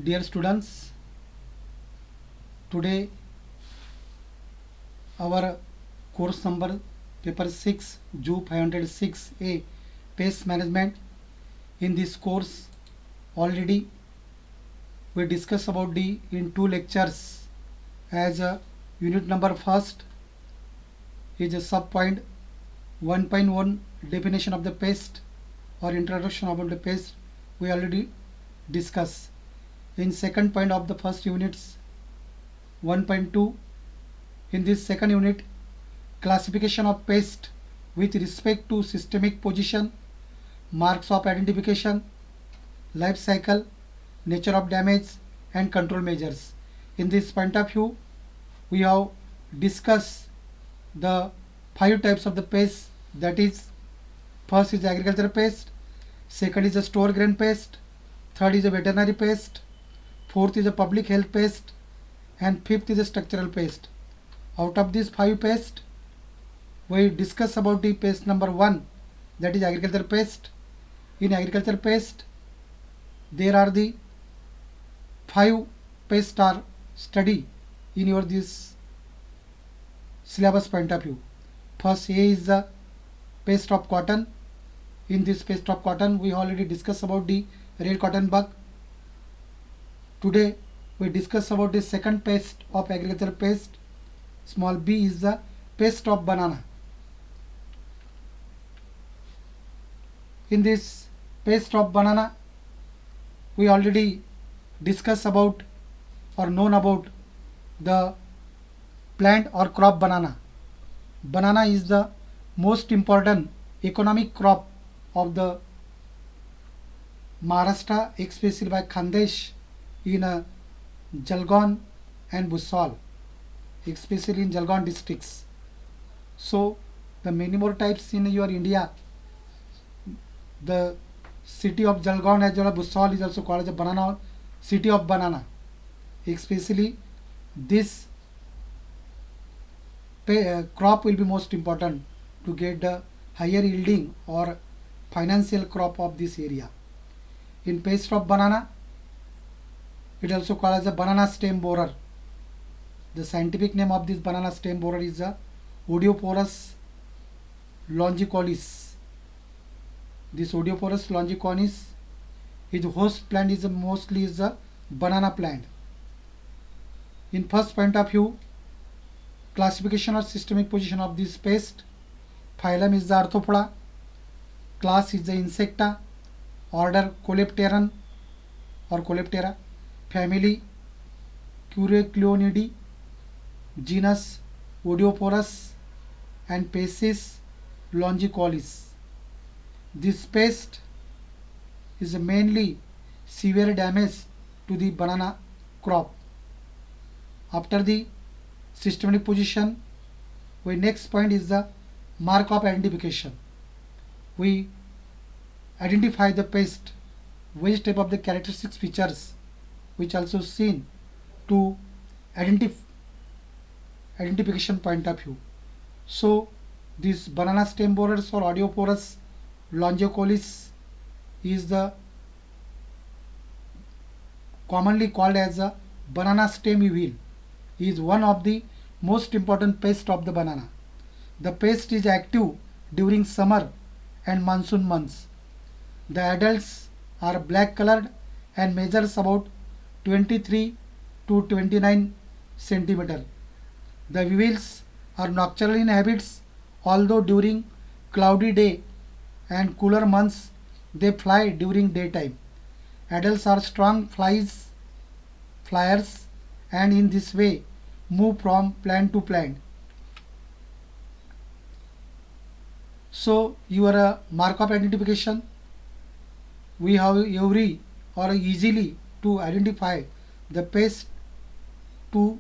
Dear students, today our course number paper 6 Ju 506A Pest Management. In this course already we discuss about the in two lectures as a unit number first is a sub point 1.1 definition of the pest or introduction about the pest we already discuss. In second point of the first units 1.2, in this second unit classification of pest with respect to systemic position, marks of identification, life cycle, nature of damage and control measures. In this point of view we have discussed the 5 types of the pest, that is first is agricultural pest, second is a store grain pest, third is a veterinary pest, fourth is a public health pest and fifth is a structural pest. Out of these 5 pests we discuss about the pest number 1, that is agricultural pest. In agricultural pest there are the 5 pests are study in your this syllabus point of view. First A is the pest of cotton. In this pest of cotton we already discussed about the red cotton bug. Today we discuss about the second pest of agricultural pest. Small b is the pest of banana. In this pest of banana we already discuss about or known about the plant or crop banana. Banana is the most important economic crop of the Maharashtra, especially by Khandesh in Jalgaon and Busal, especially in Jalgaon districts. So the many more types in your India. The city of Jalgaon as well as Busal is also called as a banana city of banana. Especially this crop will be most important to get the higher yielding or financial crop of this area. In pest of banana it also called as a banana stem borer. The scientific name of this banana stem borer is the Odioporus longicolis. This Odioporus longicolis, its host plant is mostly is a banana plant. In first point of view, classification or systemic position of this pest. Phylum is the Arthropoda, class is the Insecta, order Coleopteran or Coleoptera, family Curiclionidae, genus Odioporus and species longicolis. This pest is mainly severe damage to the banana crop. After the systematic position, we next point is the mark of identification. We identify the pest, which type of the characteristic features which also seen to identification point of view. So this banana stem borers or Odioporus longicolis is the commonly called as a banana stem evil. Is one of the most important pests of the banana. The pest is active during summer and monsoon months. The adults are black colored and measures about 23 to 29 centimeter. The weevils are nocturnal in habits, although during cloudy day and cooler months they fly during daytime. Adults are strong flyers and in this way move from plant to plant. So your mark of identification, we have every or easily to identify the pest to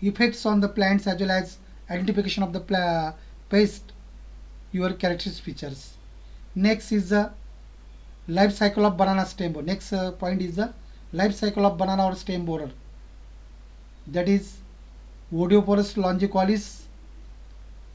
effects on the plants as well as identification of the pest, your characteristic features. Next is the life cycle of banana stem borer. Next point is the life cycle of banana or stem borer. That is Odioporus longicolis.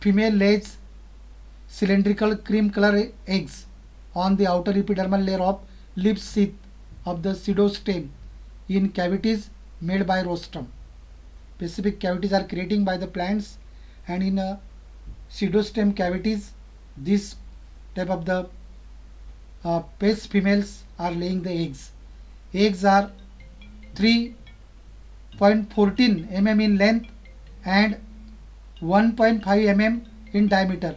Female lays cylindrical cream color eggs on the outer epidermal layer of leaf sheath of the pseudostem in cavities made by rostrum. Specific cavities are creating by the plants, and in pseudostem cavities, this type of the pest females are laying the eggs. Eggs are 3.14 mm in length and 1.5 mm in diameter.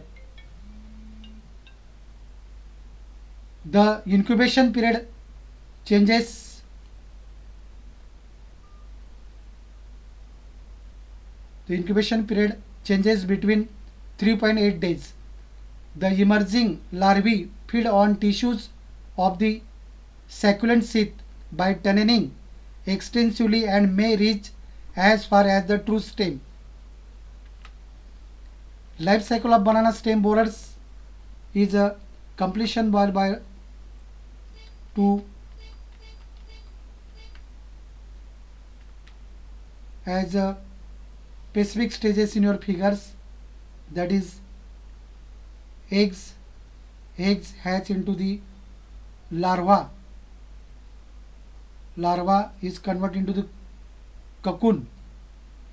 The incubation period changes between 3.8 days. The emerging larvae feed on tissues of the succulent sheath by tunneling extensively and may reach as far as the true stem. Life cycle of banana stem borers is a completion by to as specific stages in your figures, that is eggs hatch into the larva is converted into the cocoon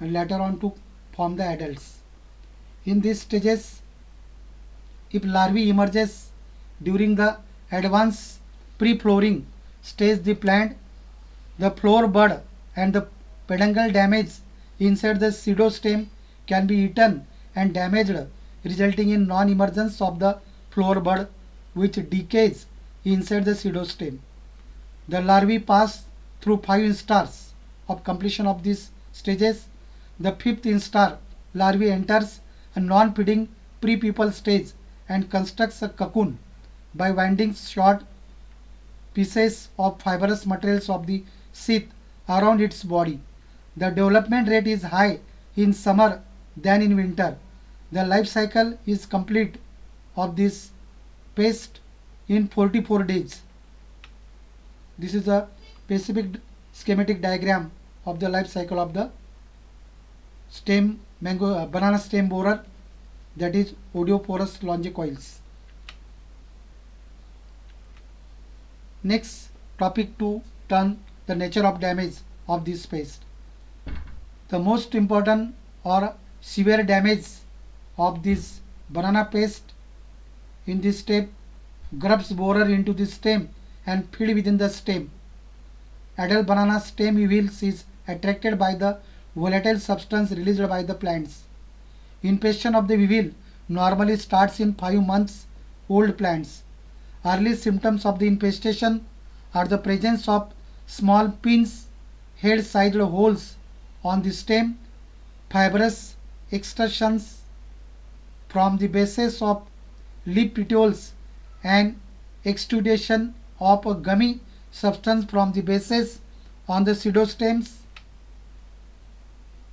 and later on to form the adults. In these stages, if larvae emerges during the advanced pre-flowering stage, the plant, the flower bud and the peduncle damage inside the pseudostem can be eaten and damaged, resulting in non-emergence of the flower bud, which decays inside the pseudostem. The larvae pass through 5 instars of completion of these stages. The 5th instar, larvae enters a non-feeding pre-pupal stage and constructs a cocoon by winding short pieces of fibrous materials of the sheath around its body. The development rate is high in summer than in winter. The life cycle is complete of this pest in 44 days. This is a specific schematic diagram of the life cycle of the banana stem borer, that is Odeoporus longicoiles. Next topic to turn the nature of damage of this pest. The most important or severe damage of this banana pest in this step, grubs borer into the stem and feed within the stem. Adult banana stem weevils is attracted by the volatile substance released by the plants. Infestation of the weevil normally starts in 5 months old plants. Early symptoms of the infestation are the presence of small pins, head-sized holes on the stem, fibrous extrusions from the bases of leaf petioles, and exudation of a gummy substance from the bases on the pseudostems.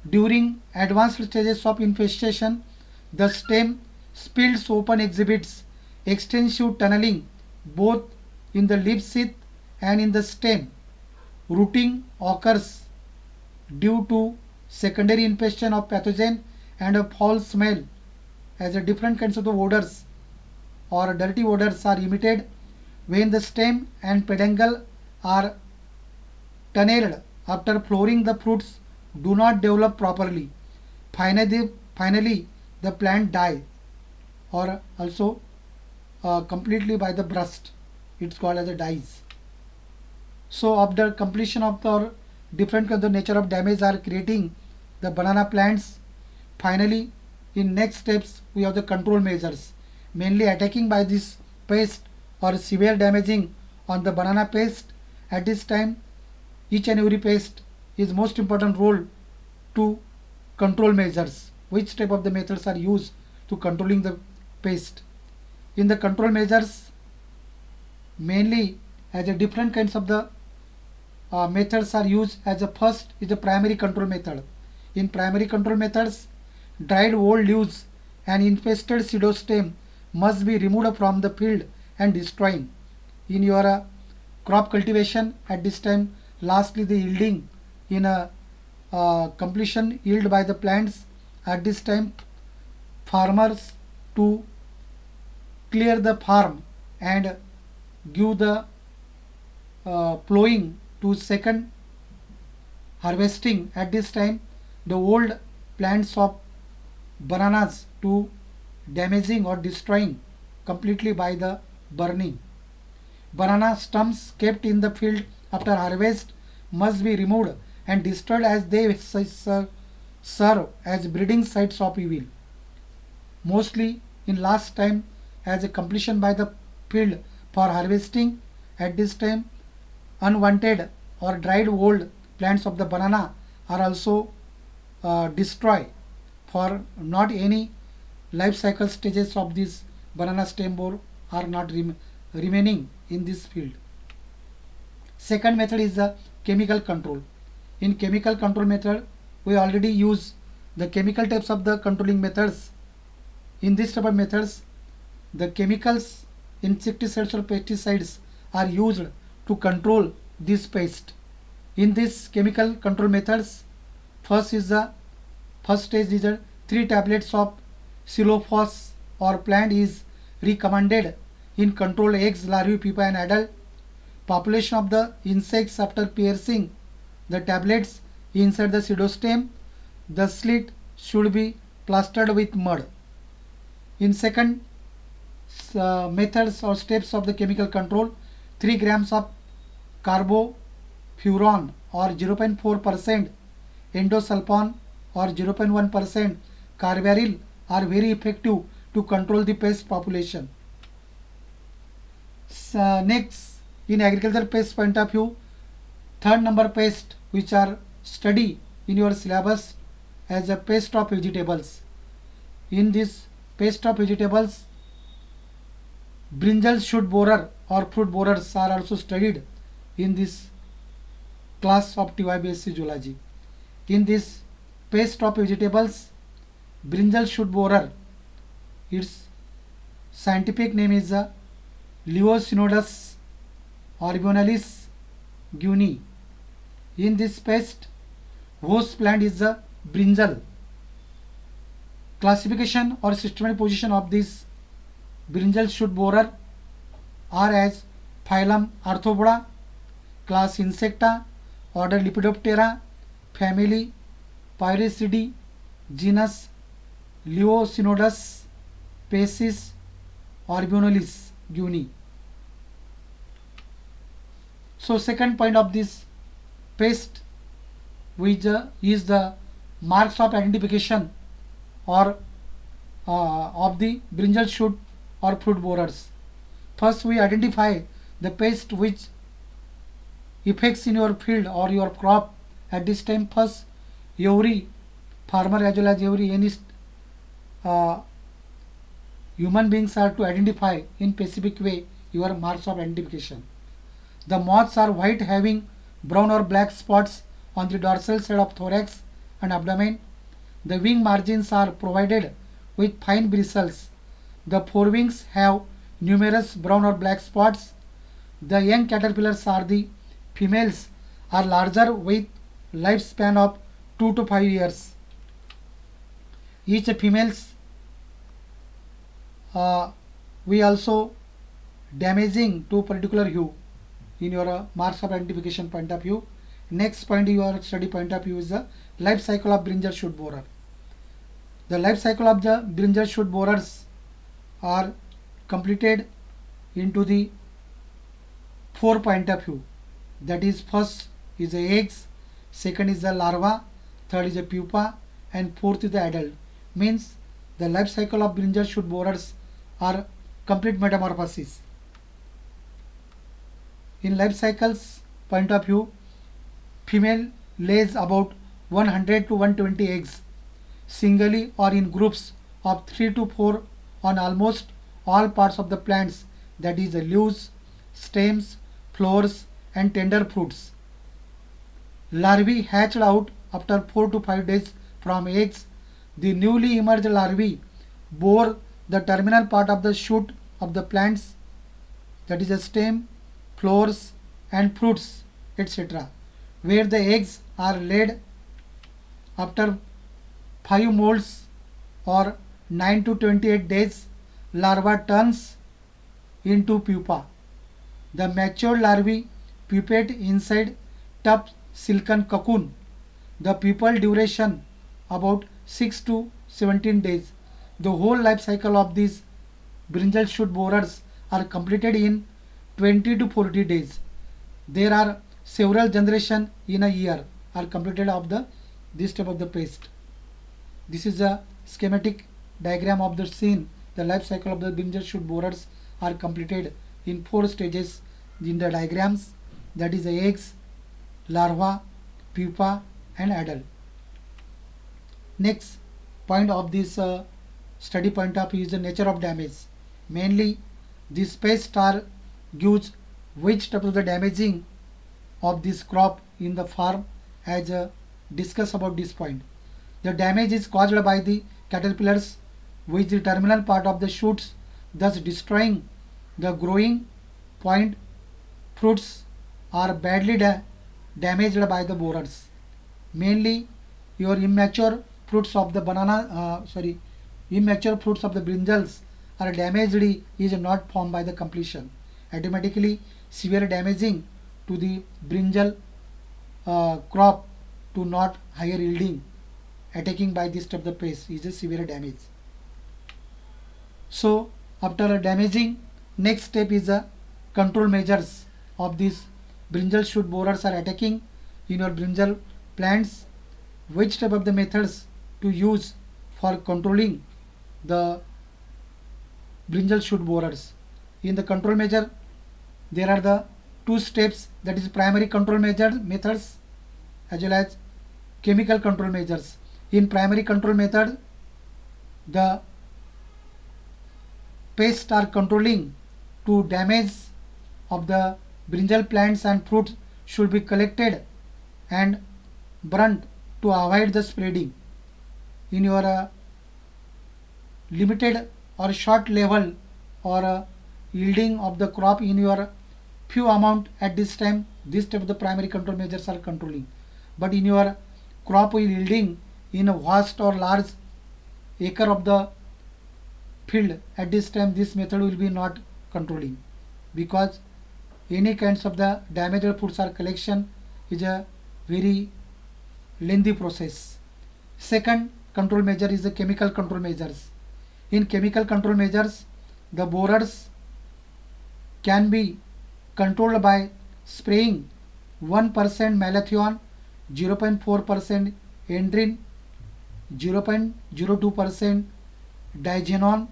During advanced stages of infestation, the stem splits open exhibits extensive tunneling both in the leaf sheath and in the stem. Rooting occurs due to secondary infestation of pathogen and a foul smell, as a different kinds of the odors or dirty odors are emitted when the stem and peduncle are tunneled after flowering. The fruits do not develop properly. Finally, the plant dies, or also completely by the burst. It's called as a dies. So after completion of the different kinds of nature of damage are creating the banana plants, finally in next steps we have the control measures, mainly attacking by this pest or severe damaging on the banana pest. At this time, each and every pest is most important role to control measures. Which type of the methods are used to controlling the pest? In the control measures, mainly as a different kinds of the methods are used. As a first is the primary control method. In primary control methods, dried old leaves and infested pseudostem must be removed from the field and destroyed. In your crop cultivation at this time, lastly the yielding in a completion yield by the plants. At this time, farmers to clear the farm and give the plowing to second harvesting. At this time, the old plants of bananas to damaging or destroying completely by the burning. Banana stumps kept in the field after harvest must be removed and destroyed as they serve as breeding sites of evil. Mostly in last time as a completion by the field for harvesting. At this time, unwanted or dried old plants of the banana are also destroyed for not any life cycle stages of this banana stem bore are not remaining in this field. Second method is the chemical control. In chemical control method, we already use the chemical types of the controlling methods. In this type of methods, the chemicals, insecticides or pesticides are used to control this pest. In this chemical control methods, first stage is 3 tablets of xylofos or plant is recommended in control eggs, larvae, pupa and adult. Population of the insects after piercing the tablets inside the pseudostem. The slit should be plastered with mud. In second methods or steps of the chemical control, 3 grams of carbofuran or 0.4% endosulfan or 0.1% carbaryl are very effective to control the pest population. Next, in agriculture pest point of view, third number pest which are study in your syllabus as a pest of vegetables. In this pest of vegetables, brinjal shoot borer or fruit borers are also studied in this class of TYBSc zoology. In this pest of vegetables, brinjal shoot borer, its scientific name is Leosynodus originalis guinea. In this pest, host plant is the brinjal. Classification or systematic position of this brinjal shoot borer are as phylum Arthropoda, class Insecta, order Lepidoptera, family Pyrecidae, genus Leosynodus, species Originalis guinea. So second point of this pest which is the marks of identification or of the brinjal shoot or fruit borers. First we identify the pest which affects in your field or your crop. At this time, first every farmer as well as every any human beings are to identify in specific way your marks of identification. The moths are white having brown or black spots on the dorsal side of thorax and abdomen. The wing margins are provided with fine bristles. The forewings have numerous brown or black spots. The young caterpillars are the females are larger with lifespan of 2 to 5 years. Each females we also damaging to particular hue in your marks of identification point of view. Next point your study point of view is the life cycle of brinjal shoot borer. The life cycle of the brinjal shoot borers are completed into the 4 point of view. That is, first is the eggs, second is the larva, third is the pupa, and fourth is the adult. Means the life cycle of brinjal shoot borers are complete metamorphosis. In life cycles point of view, female lays about 100 to 120 eggs singly or in groups of 3 to 4 on almost all parts of the plants, that is the leaves, stems, flowers and tender fruits. Larvae hatched out after 4 to 5 days from eggs. The newly emerged larvae bore the terminal part of the shoot of the plants, that is the stem, flowers and fruits, etc., where the eggs are laid. After 5 molts or 9 to 28 days, larva turns into pupa. The mature larvae pupate inside tough silken cocoon. The pupal duration about 6 to 17 days. The whole life cycle of these brinjal shoot borers are completed in 20 to 40 days. There are several generations in a year are completed of the this type of the paste. This is a schematic diagram of the scene. The life cycle of the brinjal shoot borers are completed in 4 stages in the diagrams, that is the eggs, larva, pupa and adult. Next point of this study point of view is the nature of damage. Mainly this pest are gives which type of the damaging of this crop in the farm, as discuss about this point. The damage is caused by the caterpillars which the terminal part of the shoots, thus destroying the growing point. Fruits are badly damaged by the borers. Mainly your immature fruits of the immature fruits of the brinjals are damaged is not formed by the completion. Automatically severe damaging to the brinjal crop to not higher yielding. Attacking by this type of the pest is a severe damage. So after damaging, next step is a control measures of these brinjal shoot borers are attacking in your brinjal plants. Which type of the methods to use for controlling the brinjal shoot borers? In the control measure, there are the 2 steps, that is primary control methods as well as chemical control measures. In primary control method, the pests are controlling to damage of the brinjal plants and fruits should be collected and burnt to avoid the spreading. In your limited or short level or yielding of the crop in your few amount at this time, this type of the primary control measures are controlling. But in your crop yielding in a vast or large acre of the field, at this time this method will be not controlling, because any kinds of the damaged fruits or collection is a very lengthy process. Second control measure is the chemical control measures. In chemical control measures, the borers can be controlled by spraying 1% malathion, 0.4% endrin, 0.02% digenon,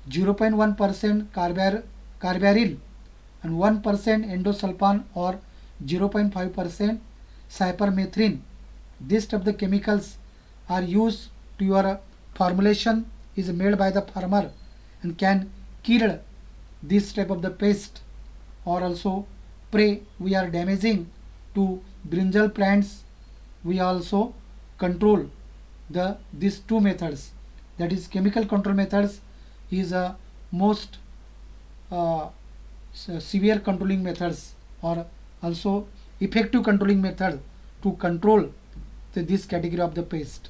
0.1% carbaryl and 1% endosulfan or 0.5% cypermethrin. This type of the chemicals are used to your formulation is made by the farmer and can kill this type of the pest or also prey we are damaging to brinjal plants. We also control these 2 methods, that is chemical control methods is a most severe controlling methods or also effective controlling method to control this category of the pest.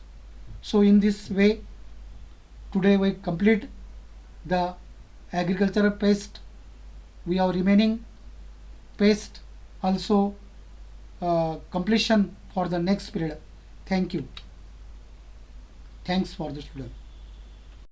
So in this way today we complete the agricultural pest. We have remaining pest also completion for the next period. Thank you. Thanks for the student.